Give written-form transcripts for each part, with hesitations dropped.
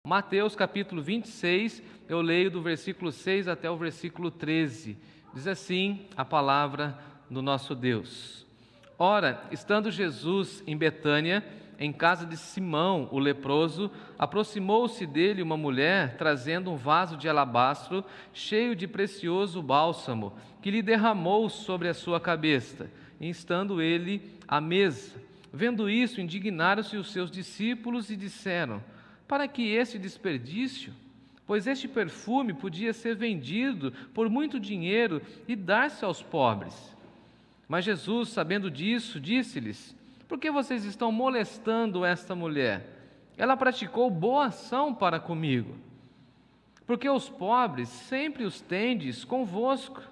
Mateus capítulo 26, eu leio do versículo 6 até o versículo 13. Diz assim a palavra do nosso Deus. Ora, estando Jesus em Betânia, em casa de Simão, o leproso, aproximou-se dele uma mulher, trazendo um vaso de alabastro, cheio de precioso bálsamo, que lhe derramou sobre a sua cabeça, estando ele à mesa. Vendo isso, indignaram-se os seus discípulos e disseram: para que esse desperdício? Pois este perfume podia ser vendido por muito dinheiro e dar-se aos pobres. Mas Jesus, sabendo disso, disse-lhes: por que vocês estão molestando esta mulher? Ela praticou boa ação para comigo. Porque os pobres sempre os tendes convosco,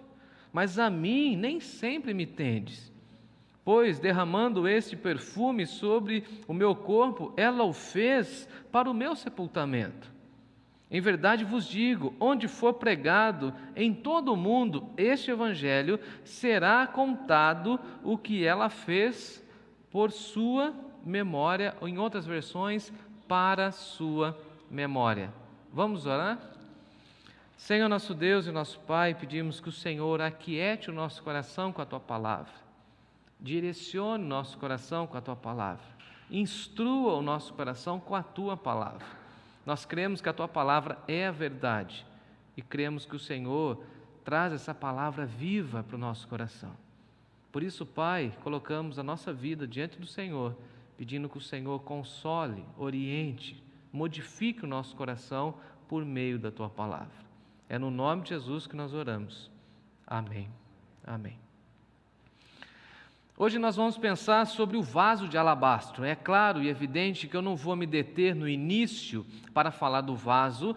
mas a mim nem sempre me tendes. Pois, derramando este perfume sobre o meu corpo, ela o fez para o meu sepultamento. Em verdade vos digo, onde for pregado em todo o mundo este evangelho, será contado o que ela fez por sua memória, ou em outras versões, para sua memória. Vamos orar? Senhor nosso Deus e nosso Pai, pedimos que o Senhor aquiete o nosso coração com a Tua palavra. Direcione o nosso coração com a Tua palavra. Instrua o nosso coração com a Tua palavra. Nós cremos que a Tua palavra é a verdade e cremos que o Senhor traz essa palavra viva para o nosso coração. Por isso, Pai, colocamos a nossa vida diante do Senhor, pedindo que o Senhor console, oriente, modifique o nosso coração por meio da Tua palavra. É no nome de Jesus que nós oramos. Amém. Amém. Hoje nós vamos pensar sobre o vaso de alabastro. É claro e evidente que eu não vou me deter no início para falar do vaso.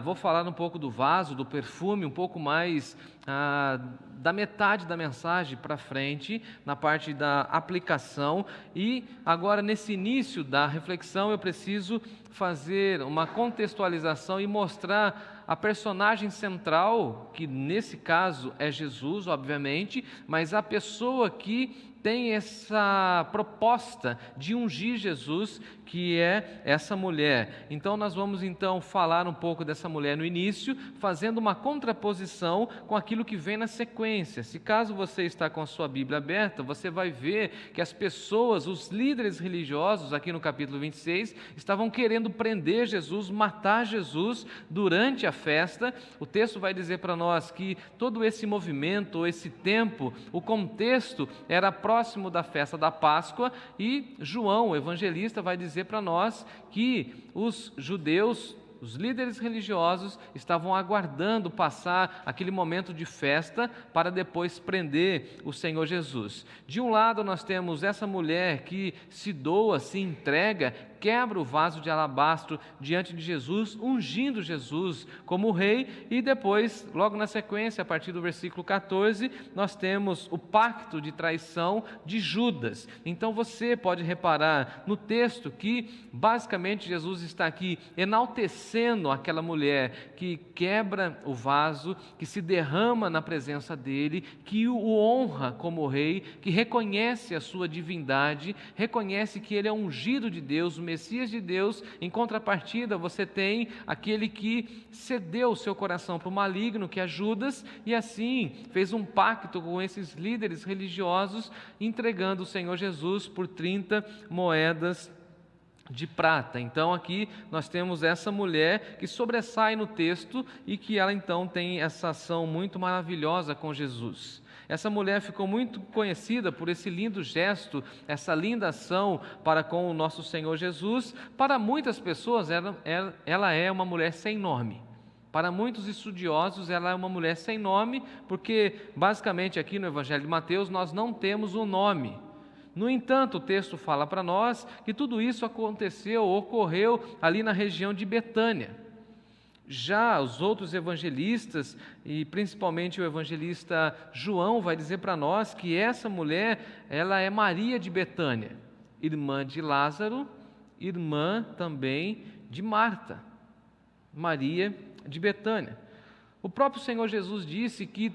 Vou falar um pouco do vaso, do perfume, um pouco mais da metade da mensagem para frente, na parte da aplicação. E agora, nesse início da reflexão, eu preciso fazer uma contextualização e mostrar a personagem central, que nesse caso é Jesus, obviamente, mas a pessoa que tem essa proposta de ungir Jesus, que é essa mulher. Então nós vamos falar um pouco dessa mulher no início, fazendo uma contraposição com aquilo que vem na sequência. Se caso você está com a sua Bíblia aberta, você vai ver que as pessoas, os líderes religiosos, aqui no capítulo 26, estavam querendo prender Jesus, matar Jesus durante a festa. O texto vai dizer para nós que todo esse movimento, esse tempo, o contexto era próximo da festa da Páscoa, e João, o evangelista, vai dizer para nós que os judeus, os líderes religiosos, estavam aguardando passar aquele momento de festa para depois prender o Senhor Jesus. De um lado nós temos essa mulher que se doa, se entrega, quebra o vaso de alabastro diante de Jesus, ungindo Jesus como rei, e depois, logo na sequência, a partir do versículo 14, nós temos o pacto de traição de Judas. Então você pode reparar no texto que basicamente Jesus está aqui enaltecendo aquela mulher que quebra o vaso, que se derrama na presença dele, que o honra como rei, que reconhece a sua divindade, reconhece que ele é ungido de Deus, o Messias de Deus. Em contrapartida, você tem aquele que cedeu o seu coração para o maligno, que é Judas, e assim fez um pacto com esses líderes religiosos, entregando o Senhor Jesus por 30 moedas de prata. Então aqui nós temos essa mulher que sobressai no texto e que ela então tem essa ação muito maravilhosa com Jesus. Essa mulher ficou muito conhecida por esse lindo gesto, essa linda ação para com o nosso Senhor Jesus. Para muitas pessoas ela é uma mulher sem nome. Para muitos estudiosos ela é uma mulher sem nome, porque basicamente aqui no Evangelho de Mateus nós não temos um nome. No entanto, o texto fala para nós que tudo isso ocorreu ali na região de Betânia. Já os outros evangelistas, e principalmente o evangelista João, vai dizer para nós que essa mulher, ela é Maria de Betânia, irmã de Lázaro, irmã também de Marta. Maria de Betânia. O próprio Senhor Jesus disse que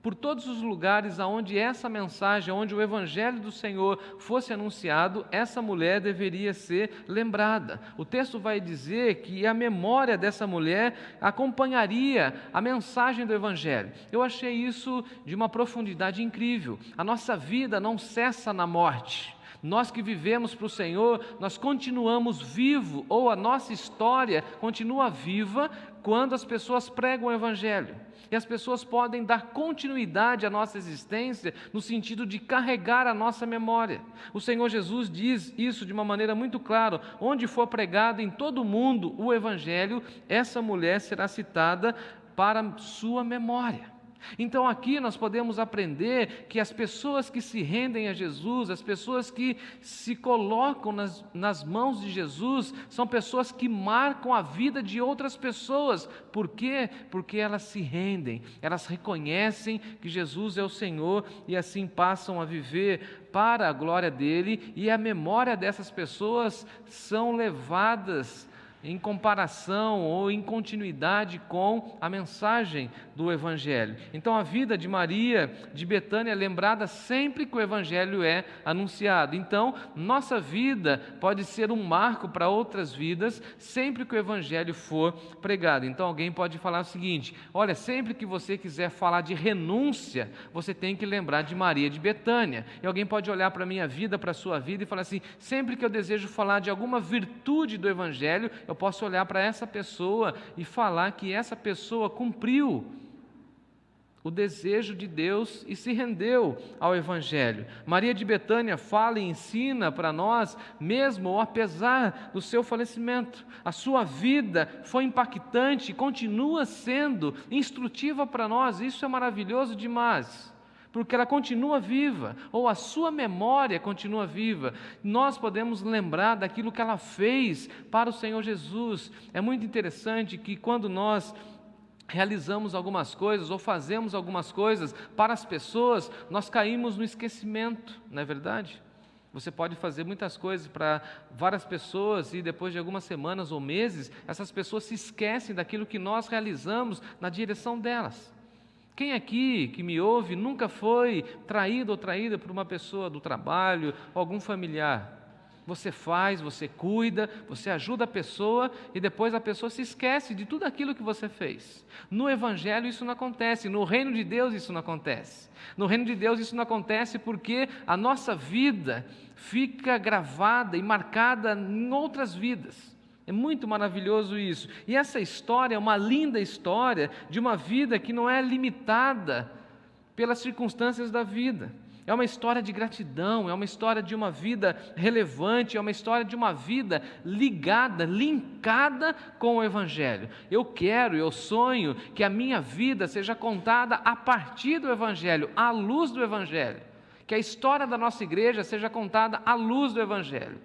Por todos os lugares aonde essa mensagem, onde o Evangelho do Senhor fosse anunciado, essa mulher deveria ser lembrada. O texto vai dizer que a memória dessa mulher acompanharia a mensagem do Evangelho. Eu achei isso de uma profundidade incrível. A nossa vida não cessa na morte. Nós que vivemos para o Senhor, nós continuamos vivos, ou a nossa história continua viva quando as pessoas pregam o Evangelho. E as pessoas podem dar continuidade à nossa existência no sentido de carregar a nossa memória. O Senhor Jesus diz isso de uma maneira muito clara: onde for pregado em todo o mundo o Evangelho, essa mulher será citada para sua memória. Então aqui nós podemos aprender que as pessoas que se rendem a Jesus, as pessoas que se colocam nas mãos de Jesus, são pessoas que marcam a vida de outras pessoas. Por quê? Porque elas se rendem, elas reconhecem que Jesus é o Senhor e assim passam a viver para a glória dele, e a memória dessas pessoas são levadas em comparação ou em continuidade com a mensagem do Evangelho. Então a vida de Maria de Betânia é lembrada sempre que o Evangelho é anunciado. Então nossa vida pode ser um marco para outras vidas sempre que o Evangelho for pregado. Então alguém pode falar o seguinte: olha, sempre que você quiser falar de renúncia, você tem que lembrar de Maria de Betânia. E alguém pode olhar para a minha vida, para a sua vida e falar assim: sempre que eu desejo falar de alguma virtude do Evangelho, eu posso olhar para essa pessoa e falar que essa pessoa cumpriu o desejo de Deus e se rendeu ao Evangelho. Maria de Betânia fala e ensina para nós, mesmo ou apesar do seu falecimento. A sua vida foi impactante e continua sendo instrutiva para nós. Isso é maravilhoso demais, porque ela continua viva, ou a sua memória continua viva. Nós podemos lembrar daquilo que ela fez para o Senhor Jesus. É muito interessante que quando nós realizamos algumas coisas ou fazemos algumas coisas para as pessoas, nós caímos no esquecimento, não é verdade? Você pode fazer muitas coisas para várias pessoas e depois de algumas semanas ou meses, essas pessoas se esquecem daquilo que nós realizamos na direção delas. Quem aqui que me ouve nunca foi traído ou traída por uma pessoa do trabalho ou algum familiar? Você faz, você cuida, você ajuda a pessoa e depois a pessoa se esquece de tudo aquilo que você fez. No Evangelho isso não acontece, no reino de Deus isso não acontece. No reino de Deus isso não acontece porque a nossa vida fica gravada e marcada em outras vidas. É muito maravilhoso isso. E essa história é uma linda história de uma vida que não é limitada pelas circunstâncias da vida. É uma história de gratidão, é uma história de uma vida relevante, é uma história de uma vida ligada, linkada com o Evangelho. Eu sonho que a minha vida seja contada a partir do Evangelho, à luz do Evangelho. Que a história da nossa igreja seja contada à luz do Evangelho.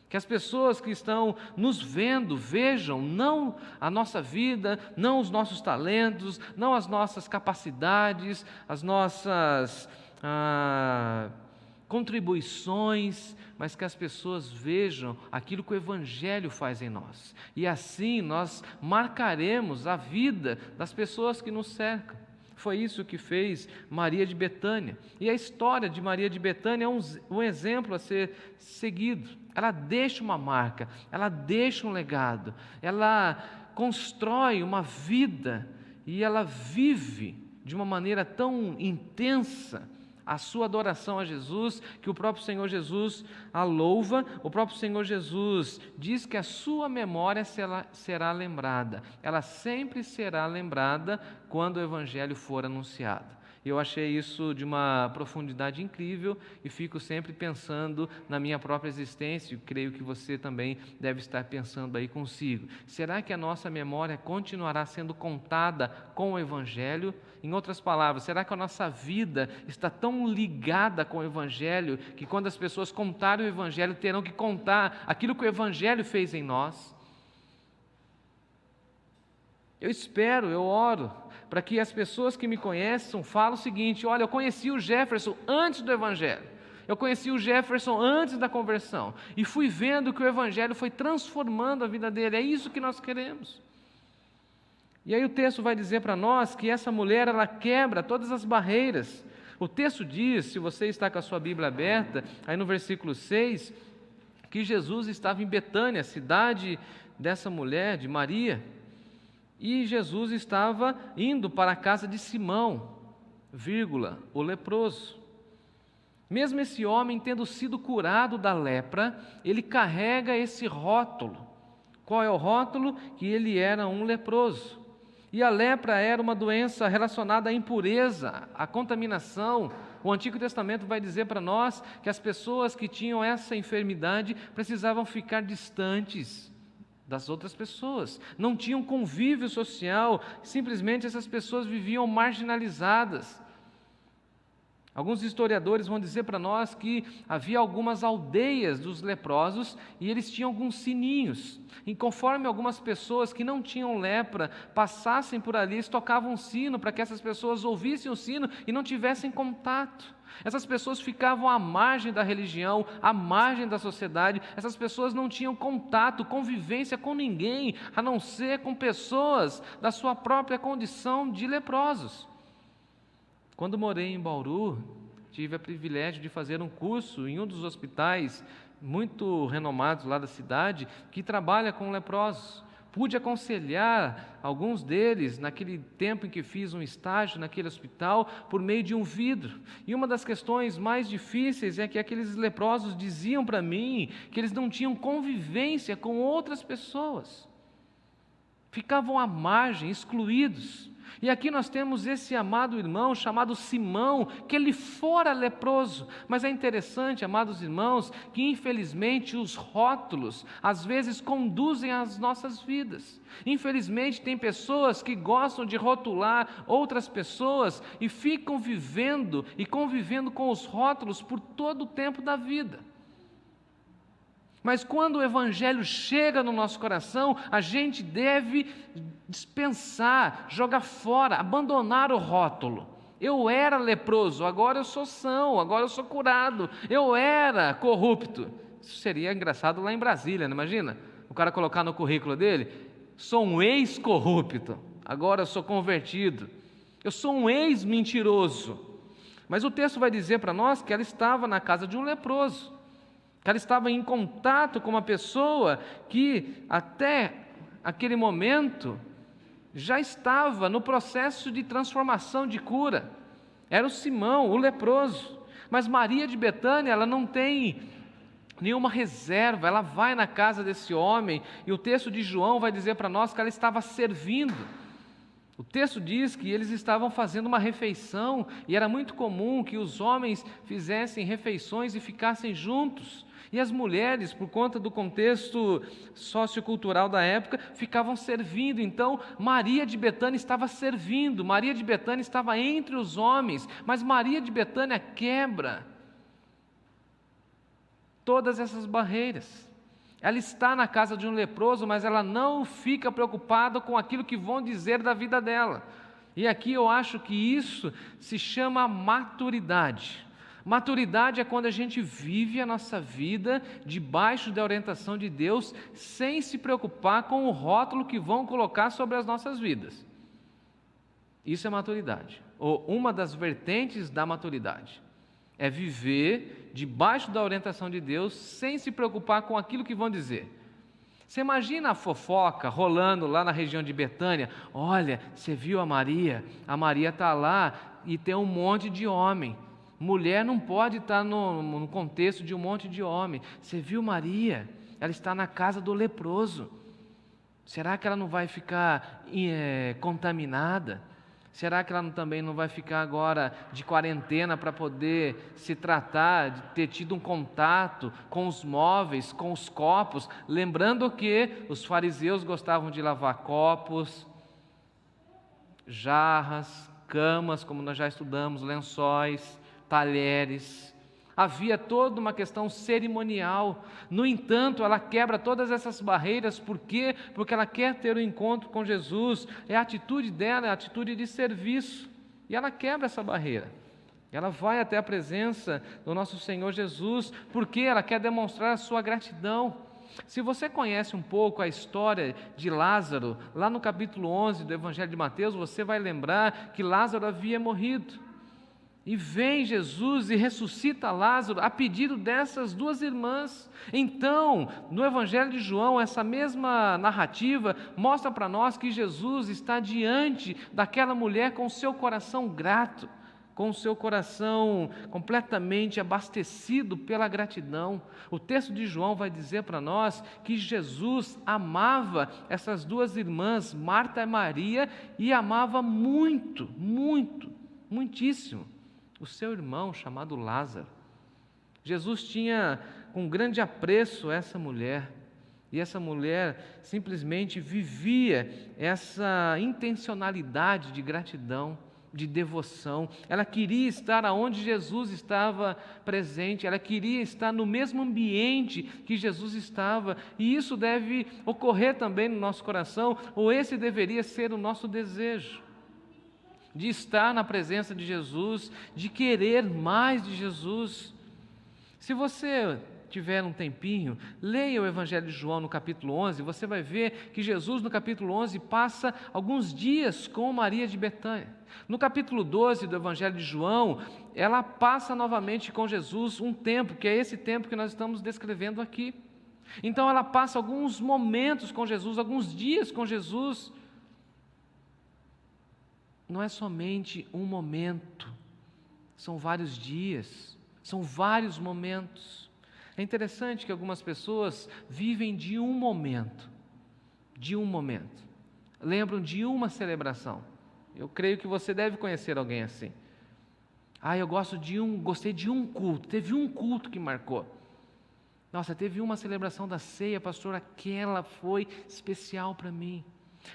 Que as pessoas que estão nos vendo vejam não a nossa vida, não os nossos talentos, não as nossas capacidades, as nossas contribuições, mas que as pessoas vejam aquilo que o Evangelho faz em nós. E assim nós marcaremos a vida das pessoas que nos cercam. Foi isso que fez Maria de Betânia. E a história de Maria de Betânia é um exemplo a ser seguido. Ela deixa uma marca, ela deixa um legado, ela constrói uma vida e ela vive de uma maneira tão intensa a sua adoração a Jesus, que o próprio Senhor Jesus a louva. O próprio Senhor Jesus diz que a sua memória será lembrada. Ela sempre será lembrada quando o Evangelho for anunciado. Eu achei isso de uma profundidade incrível e fico sempre pensando na minha própria existência, e creio que você também deve estar pensando aí consigo. Será que a nossa memória continuará sendo contada com o Evangelho? Em outras palavras, será que a nossa vida está tão ligada com o Evangelho que quando as pessoas contarem o Evangelho terão que contar aquilo que o Evangelho fez em nós? Eu espero, eu oro, para que as pessoas que me conhecem falem o seguinte: olha, eu conheci o Jefferson antes do Evangelho, eu conheci o Jefferson antes da conversão, e fui vendo que o Evangelho foi transformando a vida dele. É isso que nós queremos. E aí o texto vai dizer para nós que essa mulher, ela quebra todas as barreiras. O texto diz, se você está com a sua Bíblia aberta, aí no versículo 6, que Jesus estava em Betânia, a cidade dessa mulher, de Maria, e Jesus estava indo para a casa de Simão, o leproso. Mesmo esse homem tendo sido curado da lepra, ele carrega esse rótulo. Qual é o rótulo? Que ele era um leproso. E a lepra era uma doença relacionada à impureza, à contaminação. O Antigo Testamento vai dizer para nós que as pessoas que tinham essa enfermidade precisavam ficar distantes das outras pessoas, não tinham convívio social, simplesmente essas pessoas viviam marginalizadas. Alguns historiadores vão dizer para nós que havia algumas aldeias dos leprosos e eles tinham alguns sininhos. E conforme algumas pessoas que não tinham lepra passassem por ali, eles tocavam um sino para que essas pessoas ouvissem o sino e não tivessem contato. Essas pessoas ficavam à margem da religião, à margem da sociedade. Essas pessoas não tinham contato, convivência com ninguém, a não ser com pessoas da sua própria condição de leprosos. Quando morei em Bauru, tive o privilégio de fazer um curso em um dos hospitais muito renomados lá da cidade, que trabalha com leprosos. Pude aconselhar alguns deles naquele tempo em que fiz um estágio naquele hospital por meio de um vidro. E uma das questões mais difíceis é que aqueles leprosos diziam para mim que eles não tinham convivência com outras pessoas. Ficavam à margem, excluídos. E aqui nós temos esse amado irmão chamado Simão, que ele fora leproso. Mas é interessante, amados irmãos, que infelizmente os rótulos às vezes conduzem as nossas vidas. Infelizmente tem pessoas que gostam de rotular outras pessoas e ficam vivendo e convivendo com os rótulos por todo o tempo da vida. Mas quando o Evangelho chega no nosso coração, a gente deve dispensar, jogar fora, abandonar o rótulo. Eu era leproso, agora eu sou são, agora eu sou curado. Eu era corrupto. Isso seria engraçado lá em Brasília, não imagina? O cara colocar no currículo dele, sou um ex-corrupto, agora eu sou convertido. Eu sou um ex-mentiroso. Mas o texto vai dizer para nós que ela estava na casa de um leproso. Que ela estava em contato com uma pessoa que até aquele momento já estava no processo de transformação, de cura. Era o Simão, o leproso. Mas Maria de Betânia, ela não tem nenhuma reserva, ela vai na casa desse homem, e o texto de João vai dizer para nós que ela estava servindo. O texto diz que eles estavam fazendo uma refeição, e era muito comum que os homens fizessem refeições e ficassem juntos. E as mulheres, por conta do contexto sociocultural da época, ficavam servindo. Então, Maria de Betânia estava servindo, Maria de Betânia estava entre os homens, mas Maria de Betânia quebra todas essas barreiras. Ela está na casa de um leproso, mas ela não fica preocupada com aquilo que vão dizer da vida dela. E aqui eu acho que isso se chama maturidade. Maturidade é quando a gente vive a nossa vida debaixo da orientação de Deus, sem se preocupar com o rótulo que vão colocar sobre as nossas vidas. Isso é maturidade, ou uma das vertentes da maturidade. É viver debaixo da orientação de Deus, sem se preocupar com aquilo que vão dizer. Você imagina a fofoca rolando lá na região de Betânia? Olha, você viu a Maria está lá e tem um monte de homem. Mulher não pode estar no contexto de um monte de homem. Você viu Maria? Ela está na casa do leproso. Será que ela não vai ficar contaminada? Será que ela também não vai ficar agora de quarentena para poder se tratar, de ter tido um contato com os móveis, com os copos? Lembrando que os fariseus gostavam de lavar copos, jarras, camas, como nós já estudamos, lençóis, talheres. Havia toda uma questão cerimonial. No entanto, ela quebra todas essas barreiras. Por quê? Porque ela quer ter um encontro com Jesus. É a atitude dela, é a atitude de serviço. E ela quebra essa barreira. Ela vai até a presença do nosso Senhor Jesus, porque ela quer demonstrar a sua gratidão. Se você conhece um pouco a história de Lázaro, lá no capítulo 11 do Evangelho de Mateus, você vai lembrar que Lázaro havia morrido. E vem Jesus e ressuscita Lázaro a pedido dessas duas irmãs. Então, no Evangelho de João, essa mesma narrativa mostra para nós que Jesus está diante daquela mulher com o seu coração grato, com o seu coração completamente abastecido pela gratidão. O texto de João vai dizer para nós que Jesus amava essas duas irmãs, Marta e Maria, e amava muito, muito, muitíssimo o seu irmão chamado Lázaro. Jesus tinha com grande apreço essa mulher, e essa mulher simplesmente vivia essa intencionalidade de gratidão, de devoção. Ela queria estar aonde Jesus estava presente, ela queria estar no mesmo ambiente que Jesus estava, e isso deve ocorrer também no nosso coração, ou esse deveria ser o nosso desejo, de estar na presença de Jesus, de querer mais de Jesus. Se você tiver um tempinho, leia o Evangelho de João no capítulo 11, você vai ver que Jesus no capítulo 11 passa alguns dias com Maria de Betânia. No capítulo 12 do Evangelho de João, ela passa novamente com Jesus um tempo, que é esse tempo que nós estamos descrevendo aqui. Então ela passa alguns momentos com Jesus, alguns dias com Jesus. Não é somente um momento, são vários dias, são vários momentos. É interessante que algumas pessoas vivem de um momento, lembram de uma celebração. Eu creio que você deve conhecer alguém assim. Eu gostei de um culto, teve um culto que marcou. Nossa, teve uma celebração da ceia, pastor, aquela foi especial para mim.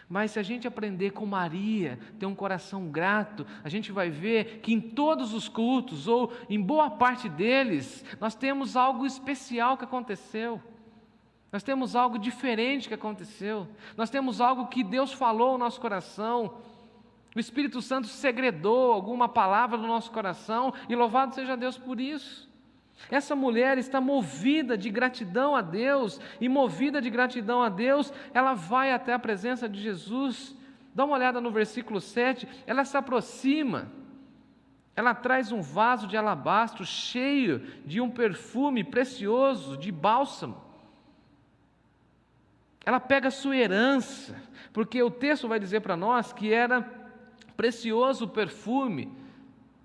Mas se a gente aprender com Maria, ter um coração grato, a gente vai ver que em todos os cultos, ou em boa parte deles, nós temos algo especial que aconteceu. Nós temos algo diferente que aconteceu. Nós temos algo que Deus falou no nosso coração. O Espírito Santo segredou alguma palavra no nosso coração, e louvado seja Deus por isso. Essa mulher está movida de gratidão a Deus, e movida de gratidão a Deus, ela vai até a presença de Jesus. Dá uma olhada no versículo 7, ela se aproxima, ela traz um vaso de alabastro cheio de um perfume precioso, de bálsamo. Ela pega a sua herança, porque o texto vai dizer para nós que era precioso o perfume,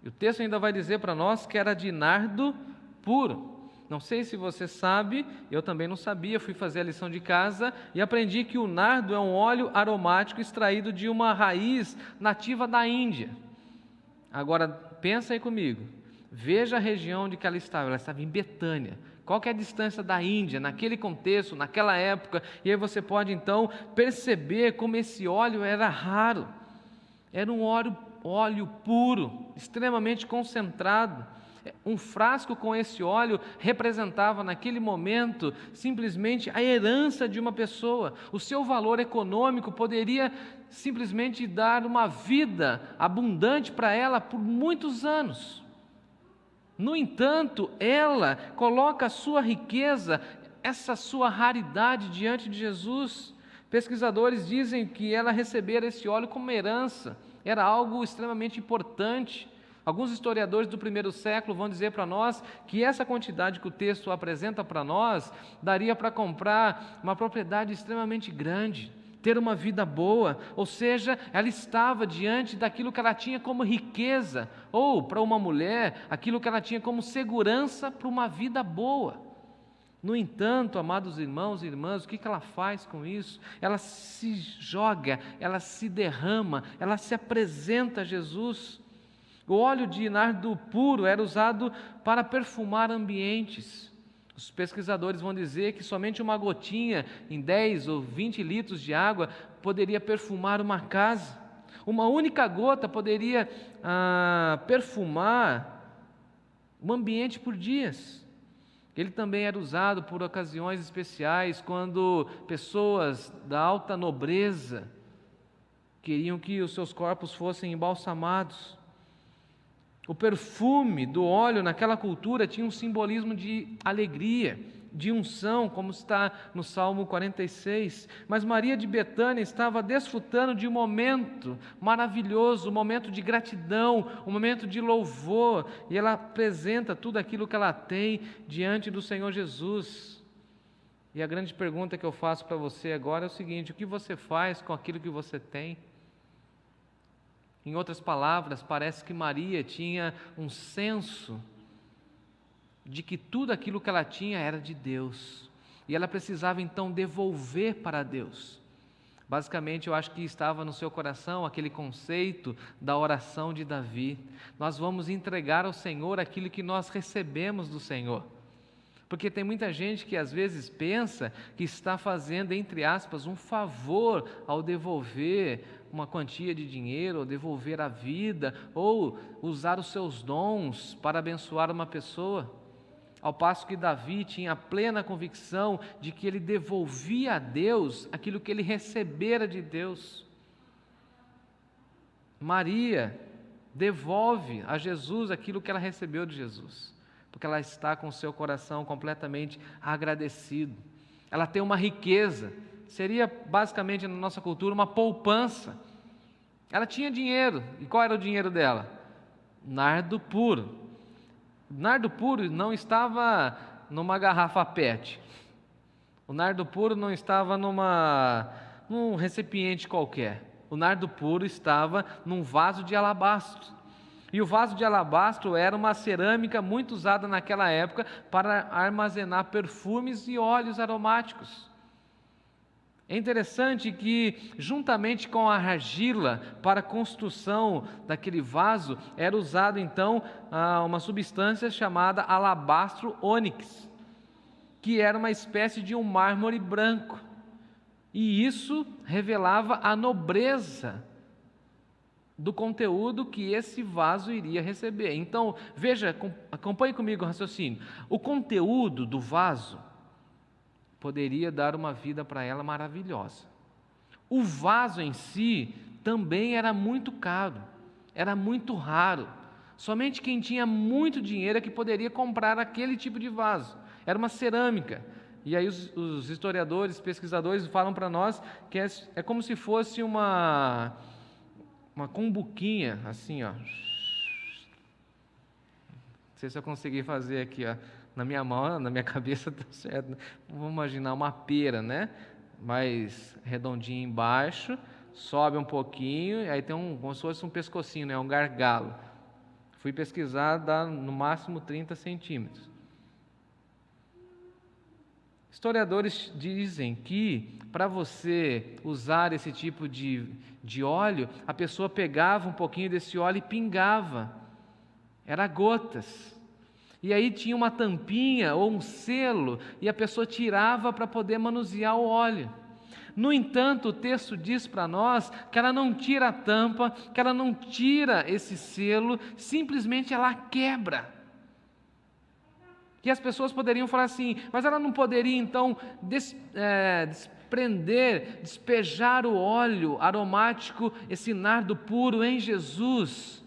e o texto ainda vai dizer para nós que era de nardo puro. Não sei se você sabe, eu também não sabia, fui fazer a lição de casa e aprendi que o nardo é um óleo aromático extraído de uma raiz nativa da Índia. Agora, pensa aí comigo, veja a região onde ela estava em Betânia. Qual que é a distância da Índia, naquele contexto, naquela época, e aí você pode então perceber como esse óleo era raro, era um óleo puro, extremamente concentrado. Um frasco com esse óleo representava naquele momento simplesmente a herança de uma pessoa. O seu valor econômico poderia simplesmente dar uma vida abundante para ela por muitos anos. No entanto, ela coloca a sua riqueza, essa sua raridade diante de Jesus. Pesquisadores dizem que ela recebera esse óleo como herança, era algo extremamente importante. Alguns historiadores do primeiro século vão dizer para nós que essa quantidade que o texto apresenta para nós daria para comprar uma propriedade extremamente grande, ter uma vida boa, ou seja, ela estava diante daquilo que ela tinha como riqueza, ou para uma mulher, aquilo que ela tinha como segurança para uma vida boa. No entanto, amados irmãos e irmãs, o que ela faz com isso? Ela se joga, ela se derrama, ela se apresenta a Jesus. O óleo de nardo puro era usado para perfumar ambientes. Os pesquisadores vão dizer que somente uma gotinha em 10 ou 20 litros de água poderia perfumar uma casa. Uma única gota poderia perfumar um ambiente por dias. Ele também era usado por ocasiões especiais, quando pessoas da alta nobreza queriam que os seus corpos fossem embalsamados. O perfume do óleo naquela cultura tinha um simbolismo de alegria, de unção, como está no Salmo 46. Mas Maria de Betânia estava desfrutando de um momento maravilhoso, um momento de gratidão, um momento de louvor, e ela apresenta tudo aquilo que ela tem diante do Senhor Jesus. E a grande pergunta que eu faço para você agora é o seguinte: o que você faz com aquilo que você tem? Em outras palavras, parece que Maria tinha um senso de que tudo aquilo que ela tinha era de Deus, e ela precisava então devolver para Deus. Basicamente, eu acho que estava no seu coração aquele conceito da oração de Davi: nós vamos entregar ao Senhor aquilo que nós recebemos do Senhor. Porque tem muita gente que às vezes pensa que está fazendo, entre aspas, um favor ao devolver uma quantia de dinheiro, ou devolver a vida, ou usar os seus dons para abençoar uma pessoa. Ao passo que Davi tinha a plena convicção de que ele devolvia a Deus aquilo que ele recebera de Deus. Maria devolve a Jesus aquilo que ela recebeu de Jesus, porque ela está com o seu coração completamente agradecido. Ela tem uma riqueza, seria basicamente na nossa cultura uma poupança. Ela tinha dinheiro, e qual era o dinheiro dela? Nardo puro. O nardo puro não estava numa garrafa PET, o nardo puro não estava num recipiente qualquer, o nardo puro estava num vaso de alabastro. E o vaso de alabastro era uma cerâmica muito usada naquela época para armazenar perfumes e óleos aromáticos. É interessante que, juntamente com a argila para a construção daquele vaso, era usado então uma substância chamada alabastro ônix, que era uma espécie de um mármore branco. E isso revelava a nobreza do conteúdo que esse vaso iria receber. Então, veja, acompanhe comigo o raciocínio. O conteúdo do vaso poderia dar uma vida para ela maravilhosa. O vaso em si também era muito caro, era muito raro. Somente quem tinha muito dinheiro é que poderia comprar aquele tipo de vaso. Era uma cerâmica. E aí os historiadores, pesquisadores falam para nós que é como se fosse uma cumbuquinha, assim, ó. Não sei se eu consegui fazer aqui, ó. Na minha mão, na minha cabeça está certo. Vamos imaginar uma pera, né? Mais redondinha embaixo, sobe um pouquinho, e aí tem como se fosse um pescocinho, né? Um gargalo. Fui pesquisar, dá no máximo 30 centímetros. Historiadores dizem que para você usar esse tipo de óleo, a pessoa pegava um pouquinho desse óleo e pingava, era gotas, e aí tinha uma tampinha ou um selo, e a pessoa tirava para poder manusear o óleo. No entanto, o texto diz para nós que ela não tira a tampa, que ela não tira esse selo, simplesmente ela quebra. E as pessoas poderiam falar assim: mas ela não poderia então despejar o óleo aromático, esse nardo puro em Jesus,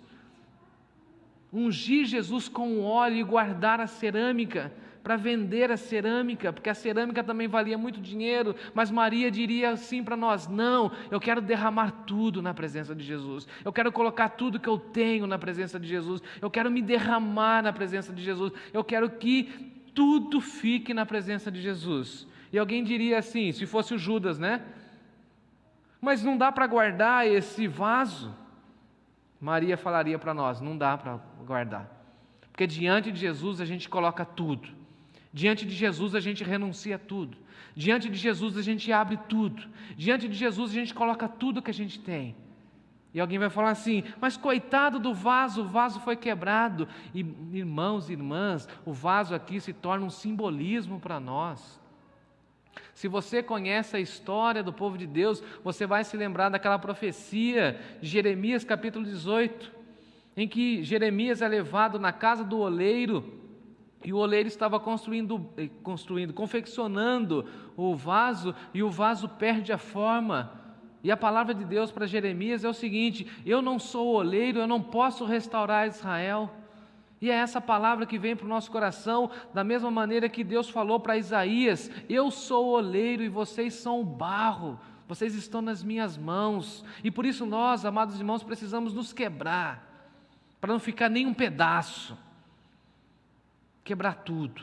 ungir Jesus com o óleo e guardar a cerâmica, para vender a cerâmica, porque a cerâmica também valia muito dinheiro, mas Maria diria assim para nós: não, eu quero derramar tudo na presença de Jesus, eu quero colocar tudo que eu tenho na presença de Jesus, eu quero me derramar na presença de Jesus, eu quero que tudo fique na presença de Jesus. E alguém diria assim, se fosse o Judas, né? Mas não dá para guardar esse vaso? Maria falaria para nós: não dá para guardar, porque diante de Jesus a gente coloca tudo, diante de Jesus a gente renuncia tudo, diante de Jesus a gente abre tudo, diante de Jesus a gente coloca tudo que a gente tem. E alguém vai falar assim: mas coitado do vaso, o vaso foi quebrado. E irmãos e irmãs, o vaso aqui se torna um simbolismo para nós. Se você conhece a história do povo de Deus, você vai se lembrar daquela profecia de Jeremias capítulo 18, em que Jeremias é levado na casa do oleiro, e o oleiro estava confeccionando o vaso, e o vaso perde a forma. E a palavra de Deus para Jeremias é o seguinte: eu não sou o oleiro, eu não posso restaurar Israel. E é essa palavra que vem para o nosso coração, da mesma maneira que Deus falou para Isaías: eu sou o oleiro e vocês são o barro, vocês estão nas minhas mãos. E por isso nós, amados irmãos, precisamos nos quebrar, para não ficar nem um pedaço, quebrar tudo.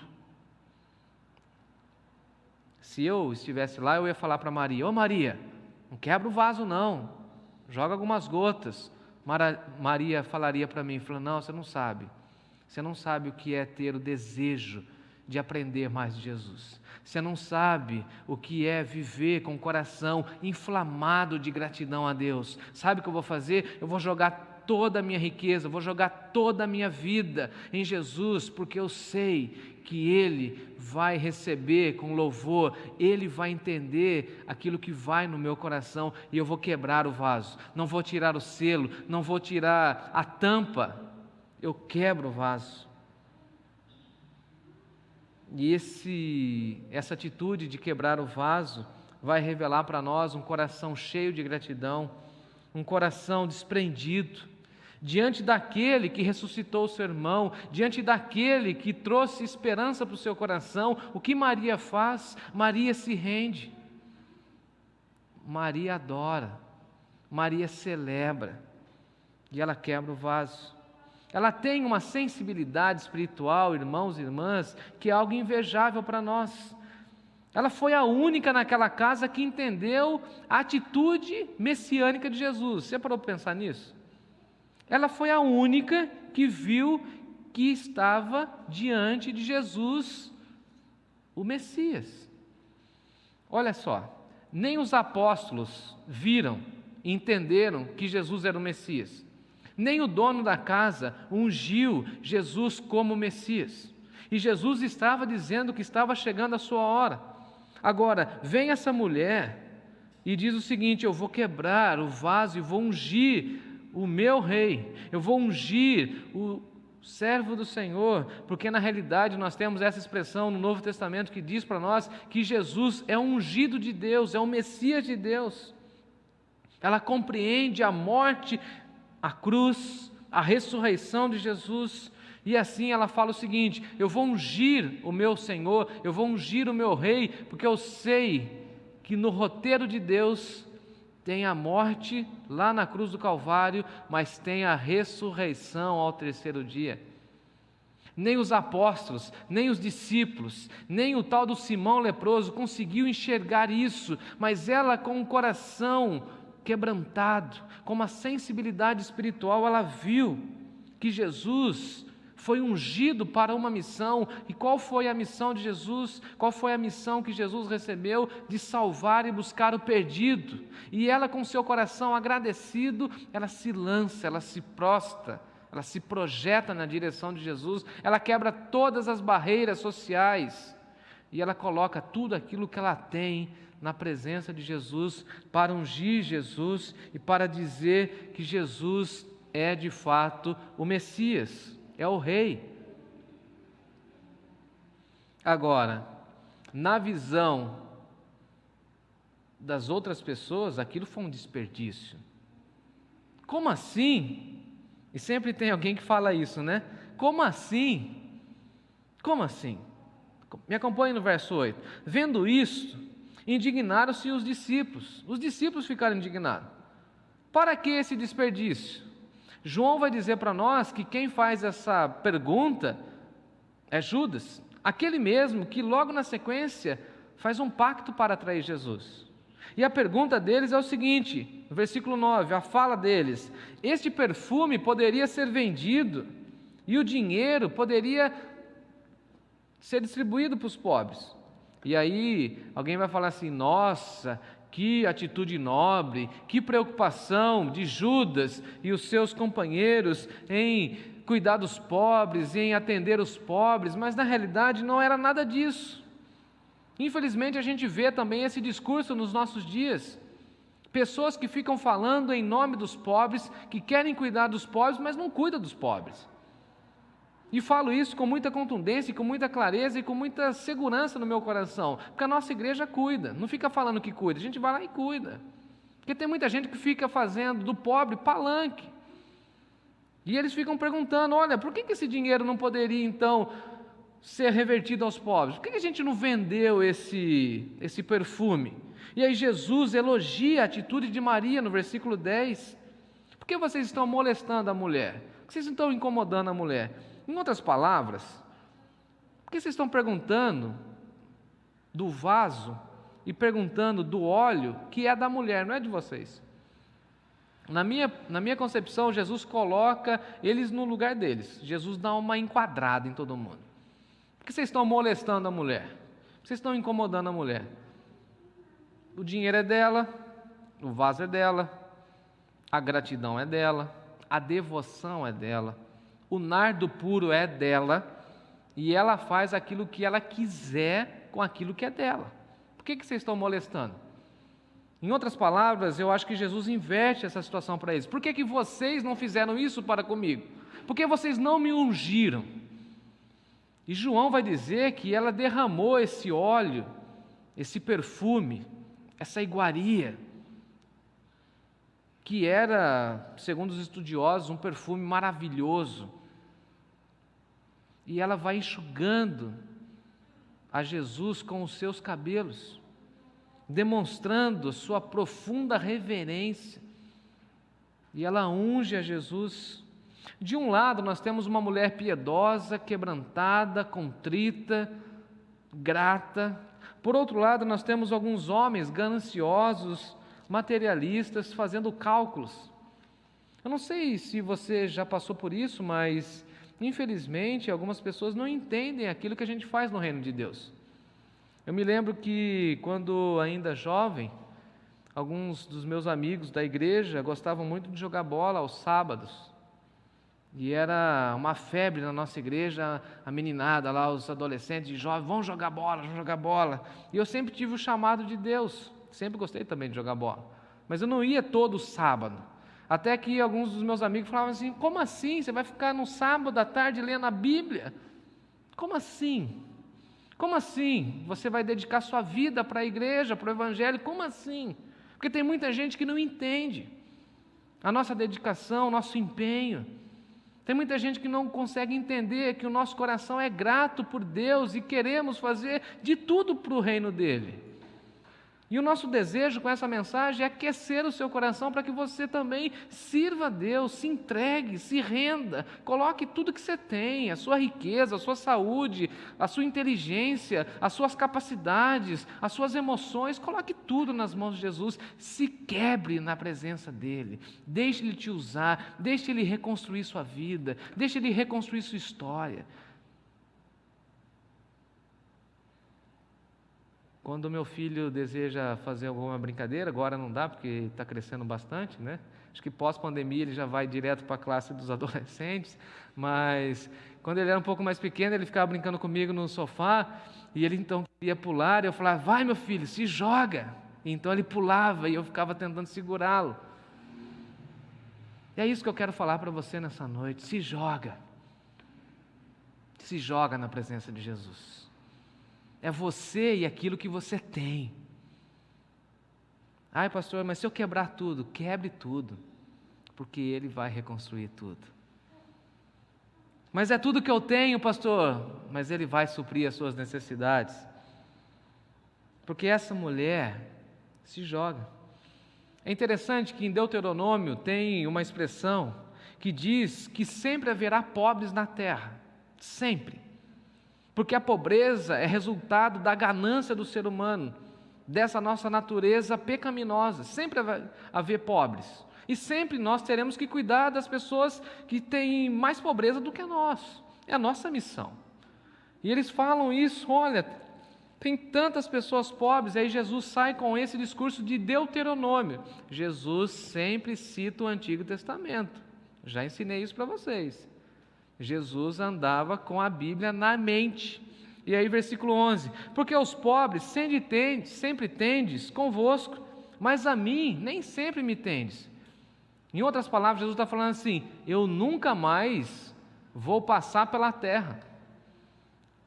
Se eu estivesse lá, eu ia falar para Maria: ô Maria, não quebra o vaso não, joga algumas gotas. Maria falaria para mim, falou: não, você não sabe o que é ter o desejo de aprender mais de Jesus, você não sabe o que é viver com o coração inflamado de gratidão a Deus. Sabe o que eu vou fazer? Eu vou jogar toda a minha riqueza, vou jogar toda a minha vida em Jesus, porque eu sei que Ele vai receber com louvor, Ele vai entender aquilo que vai no meu coração, e eu vou quebrar o vaso, não vou tirar o selo, não vou tirar a tampa, eu quebro o vaso. E essa atitude de quebrar o vaso vai revelar para nós um coração cheio de gratidão, um coração desprendido, diante daquele que ressuscitou o seu irmão, diante daquele que trouxe esperança para o seu coração. O que Maria faz? Maria se rende, Maria adora, Maria celebra, e ela quebra o vaso. Ela tem uma sensibilidade espiritual, irmãos e irmãs, que é algo invejável para nós. Ela foi a única naquela casa que entendeu a atitude messiânica de Jesus. Você parou para pensar nisso? Ela foi a única que viu que estava diante de Jesus, o Messias. Olha só, nem os apóstolos viram e entenderam que Jesus era o Messias. Nem o dono da casa ungiu Jesus como Messias. E Jesus estava dizendo que estava chegando a sua hora. Agora, vem essa mulher e diz o seguinte: eu vou quebrar o vaso e vou ungir o meu rei, eu vou ungir o servo do Senhor, porque na realidade nós temos essa expressão no Novo Testamento que diz para nós que Jesus é o ungido de Deus, é o Messias de Deus. Ela compreende a morte, a cruz, a ressurreição de Jesus, e assim ela fala o seguinte: eu vou ungir o meu Senhor, eu vou ungir o meu rei, porque eu sei que no roteiro de Deus tem a morte lá na cruz do Calvário, mas tem a ressurreição ao terceiro dia. Nem os apóstolos, nem os discípulos, nem o tal do Simão leproso conseguiu enxergar isso, mas ela, com o coração quebrantado, com uma sensibilidade espiritual, ela viu que Jesus foi ungido para uma missão. E qual foi a missão de Jesus? Qual foi a missão que Jesus recebeu? De salvar e buscar o perdido. E ela, com seu coração agradecido, ela se lança, ela se prostra, ela se projeta na direção de Jesus, ela quebra todas as barreiras sociais e ela coloca tudo aquilo que ela tem na presença de Jesus, para ungir Jesus e para dizer que Jesus é de fato o Messias, é o Rei. Agora, na visão das outras pessoas, aquilo foi um desperdício. Como assim? E sempre tem alguém que fala isso, né? Como assim? Como assim? Me acompanhe no verso 8. Vendo isto, indignaram-se os discípulos. Os discípulos ficaram indignados. Para que esse desperdício? João vai dizer para nós que quem faz essa pergunta é Judas, aquele mesmo que logo na sequência faz um pacto para atrair Jesus. E a pergunta deles é o seguinte, no versículo 9, a fala deles: este perfume poderia ser vendido e o dinheiro poderia ser distribuído para os pobres. E aí alguém vai falar assim: nossa, que atitude nobre, que preocupação de Judas e os seus companheiros em cuidar dos pobres, em atender os pobres. Mas na realidade não era nada disso. Infelizmente a gente vê também esse discurso nos nossos dias. Pessoas que ficam falando em nome dos pobres, que querem cuidar dos pobres, mas não cuidam dos pobres. E falo isso com muita contundência, com muita clareza e com muita segurança no meu coração, porque a nossa igreja cuida, não fica falando que cuida, a gente vai lá e cuida. Porque tem muita gente que fica fazendo do pobre palanque. E eles ficam perguntando, olha, por que esse dinheiro não poderia então ser revertido aos pobres? Por que a gente não vendeu esse perfume? E aí Jesus elogia a atitude de Maria no versículo 10. Por que vocês estão molestando a mulher? Por que vocês estão incomodando a mulher? Em outras palavras, por que vocês estão perguntando do vaso e perguntando do óleo que é da mulher, não é de vocês? Na minha concepção, Jesus coloca eles no lugar deles. Jesus dá uma enquadrada em todo mundo. Por que vocês estão molestando a mulher? Por que vocês estão incomodando a mulher? O dinheiro é dela, o vaso é dela, a gratidão é dela, a devoção é dela, o nardo puro é dela, e ela faz aquilo que ela quiser com aquilo que é dela. Por que vocês estão molestando? Em outras palavras, eu acho que Jesus inverte essa situação para eles. Por que vocês não fizeram isso para comigo? Por que vocês não me ungiram? E João vai dizer que ela derramou esse óleo, esse perfume, essa iguaria, que era, segundo os estudiosos, um perfume maravilhoso. E ela vai enxugando a Jesus com os seus cabelos, demonstrando sua profunda reverência, e ela unge a Jesus. De um lado nós temos uma mulher piedosa, quebrantada, contrita, grata. Por outro lado nós temos alguns homens gananciosos, materialistas, fazendo cálculos. Eu não sei se você já passou por isso, mas infelizmente algumas pessoas não entendem aquilo que a gente faz no reino de Deus. Eu me lembro que, quando ainda jovem, alguns dos meus amigos da igreja gostavam muito de jogar bola aos sábados. E era uma febre na nossa igreja, a meninada lá, os adolescentes e jovens, vão jogar bola, vão jogar bola. E eu sempre tive o chamado de Deus, sempre gostei também de jogar bola. Mas eu não ia todo sábado. Até que alguns dos meus amigos falavam assim, como assim? Você vai ficar no sábado à tarde lendo a Bíblia? Como assim? Como assim? Você vai dedicar sua vida para a igreja, para o evangelho? Como assim? Porque tem muita gente que não entende a nossa dedicação, o nosso empenho. Tem muita gente que não consegue entender que o nosso coração é grato por Deus e queremos fazer de tudo para o reino dele. E o nosso desejo com essa mensagem é aquecer o seu coração para que você também sirva a Deus, se entregue, se renda, coloque tudo que você tem, a sua riqueza, a sua saúde, a sua inteligência, as suas capacidades, as suas emoções, coloque tudo nas mãos de Jesus, se quebre na presença dEle, deixe Ele te usar, deixe Ele reconstruir sua vida, deixe Ele reconstruir sua história. Quando o meu filho deseja fazer alguma brincadeira, agora não dá porque está crescendo bastante, né? Acho que pós-pandemia ele já vai direto para a classe dos adolescentes, mas quando ele era um pouco mais pequeno, ele ficava brincando comigo no sofá, e ele então queria pular, e eu falava, vai meu filho, se joga. E então ele pulava, e eu ficava tentando segurá-lo. E é isso que eu quero falar para você nessa noite, se joga na presença de Jesus. É você e aquilo que você tem. Ai, pastor, mas se eu quebrar tudo, quebre tudo, porque Ele vai reconstruir tudo. Mas é tudo que eu tenho, pastor, mas Ele vai suprir as suas necessidades. Porque essa mulher se joga. É interessante que em Deuteronômio tem uma expressão que diz que sempre haverá pobres na terra, sempre. Porque a pobreza é resultado da ganância do ser humano, dessa nossa natureza pecaminosa. Sempre vai haver pobres. E sempre nós teremos que cuidar das pessoas que têm mais pobreza do que nós. É a nossa missão. E eles falam isso, olha, tem tantas pessoas pobres, aí Jesus sai com esse discurso de Deuteronômio. Jesus sempre cita o Antigo Testamento. Já ensinei isso para vocês. Jesus andava com a Bíblia na mente. E aí versículo 11, porque aos pobres sempre tendes convosco, mas a mim nem sempre me tendes. Em outras palavras, Jesus está falando assim, eu nunca mais vou passar pela terra.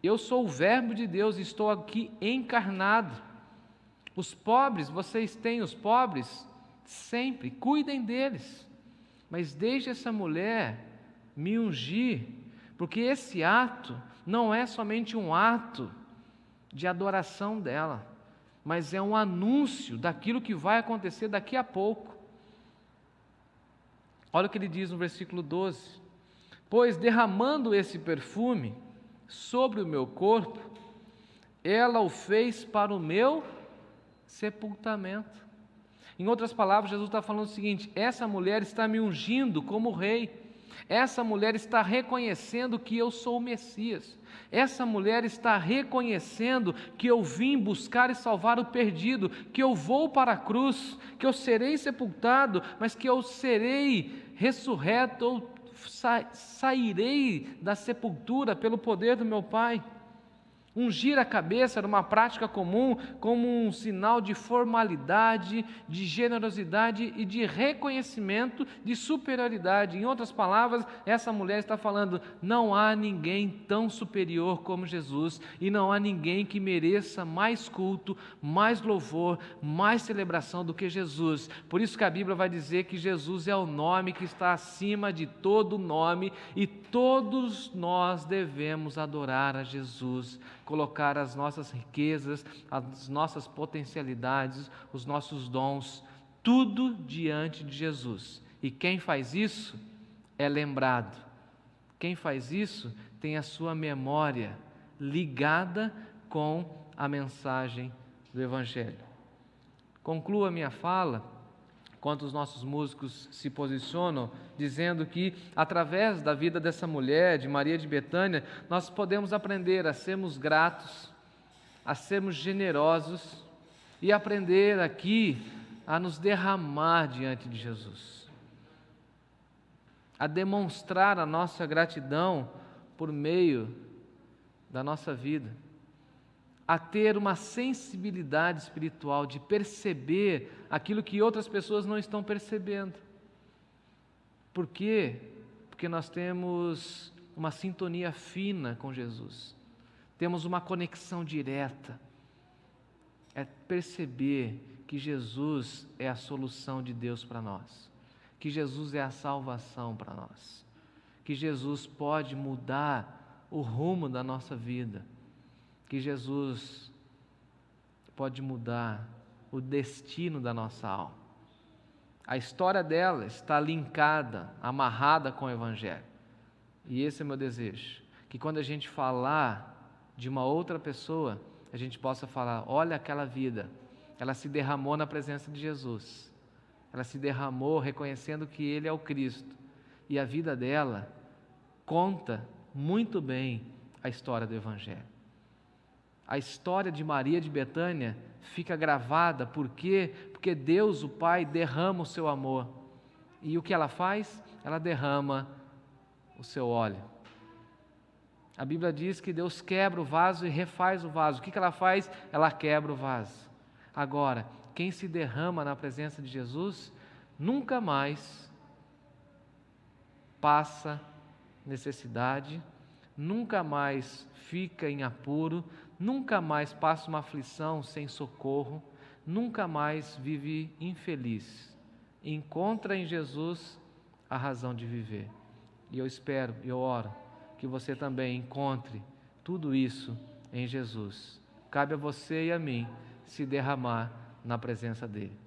Eu sou o verbo de Deus, estou aqui encarnado. Os pobres, vocês têm os pobres, sempre, cuidem deles. Mas deixe essa mulher me ungir, porque esse ato não é somente um ato de adoração dela, mas é um anúncio daquilo que vai acontecer daqui a pouco. Olha o que ele diz no versículo 12: pois derramando esse perfume sobre o meu corpo, ela o fez para o meu sepultamento. Em outras palavras, Jesus está falando o seguinte: essa mulher está me ungindo como rei, essa mulher está reconhecendo que eu sou o Messias, essa mulher está reconhecendo que eu vim buscar e salvar o perdido, que eu vou para a cruz, que eu serei sepultado, mas que eu serei ressurreto, ou sairei da sepultura pelo poder do meu Pai. Ungir a cabeça era uma prática comum, como um sinal de formalidade, de generosidade e de reconhecimento de superioridade. Em outras palavras, essa mulher está falando: não há ninguém tão superior como Jesus, e não há ninguém que mereça mais culto, mais louvor, mais celebração do que Jesus. Por isso que a Bíblia vai dizer que Jesus é o nome que está acima de todo nome, e todos nós devemos adorar a Jesus, colocar as nossas riquezas, as nossas potencialidades, os nossos dons, tudo diante de Jesus. E quem faz isso é lembrado. Quem faz isso tem a sua memória ligada com a mensagem do Evangelho. Concluo a minha fala, enquanto os nossos músicos se posicionam, dizendo que, através da vida dessa mulher, de Maria de Betânia, nós podemos aprender a sermos gratos, a sermos generosos e aprender aqui a nos derramar diante de Jesus, a demonstrar a nossa gratidão por meio da nossa vida, a ter uma sensibilidade espiritual de perceber aquilo que outras pessoas não estão percebendo. Por quê? Porque nós temos uma sintonia fina com Jesus, temos uma conexão direta. É perceber que Jesus é a solução de Deus para nós, que Jesus é a salvação para nós, que Jesus pode mudar o rumo da nossa vida, que Jesus pode mudar o destino da nossa alma. A história dela está linkada, amarrada com o Evangelho. E esse é o meu desejo, que quando a gente falar de uma outra pessoa, a gente possa falar: olha aquela vida, ela se derramou na presença de Jesus, ela se derramou reconhecendo que Ele é o Cristo, e a vida dela conta muito bem a história do Evangelho. A história de Maria de Betânia fica gravada, por quê? Porque Deus, o Pai, derrama o seu amor. E o que ela faz? Ela derrama o seu óleo. A Bíblia diz que Deus quebra o vaso e refaz o vaso. O que ela faz? Ela quebra o vaso. Agora, quem se derrama na presença de Jesus, nunca mais passa necessidade, nunca mais fica em apuro, nunca mais passa uma aflição sem socorro, nunca mais vive infeliz. Encontra em Jesus a razão de viver. E eu espero, eu oro, que você também encontre tudo isso em Jesus. Cabe a você e a mim se derramar na presença dEle.